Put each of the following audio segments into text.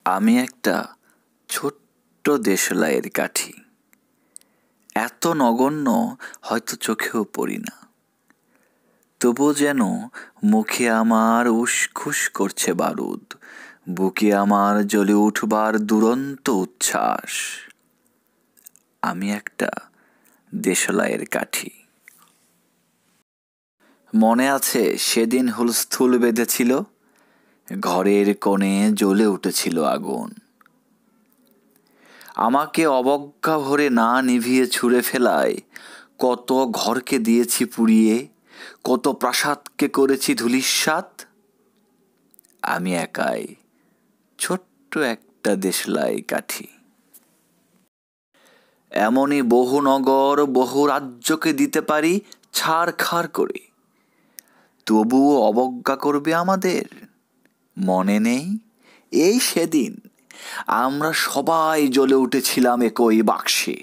আমি একটা ছোট্ট দেশলাইয়ের কাঠি, এত নগণ্য হয়তো চোখেও পড়ি না, তবু যেন মুখে আমার উসখুস করছে বারুদ, বুকে আমার জ্বলে উঠবার দুরন্ত উচ্ছ্বাস। আমি একটা দেশলাইয়ের কাঠি। মনে আছে সেদিন হুলস্থুল বেঁধেছিল, ঘরের কোণে জ্বলে উঠেছিল আগুন। আমাকে অবজ্ঞা ভরে না নিভিয়ে ছুঁড়ে ফেলায় কত ঘরকে দিয়েছি পুড়িয়ে, কত প্রাসাদকে করেছি ধূলিসাৎ। আমি একাই ছোট্ট একটা দেশলাই কাঠি। এমনই বহু নগর বহু রাজ্যকে দিতে পারি ছাড়খাড় করে, তবুও অবজ্ঞা করবে আমাদের। মনে নেই এই সেদিন আমরা সবাই জ্বলে উঠেছিলাম একই বাক্সে।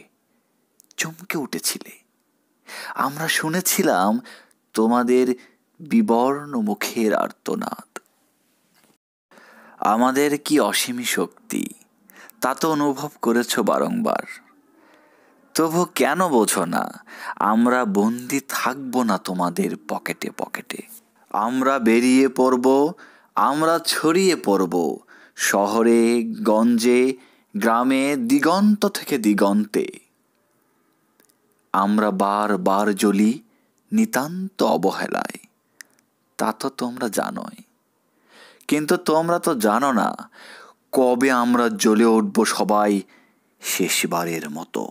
চমকে উঠেছিলে, আমরা শুনেছিলাম তোমাদের বিবর্ণ মুখের আর্তনাদ। আমাদের কি অসীম শক্তি তা তো অনুভব করেছ বারংবার, তবু কেন বোঝো না আমরা বন্দি থাকবো না তোমাদের পকেটে পকেটে। আমরা বেরিয়ে পড়ব, আমরা ছড়িয়ে পড়ব শহরে গঞ্জে গ্রামে দিগন্ত থেকে দিগন্তে। আমরা বারবার জ্বলি নিতান্ত অবহেলায়, তা তো তোমরা জানোই, কিন্তু তোমরা তো জানো না কবে আমরা জ্বলে উঠব সবাই শেষবারের মতো।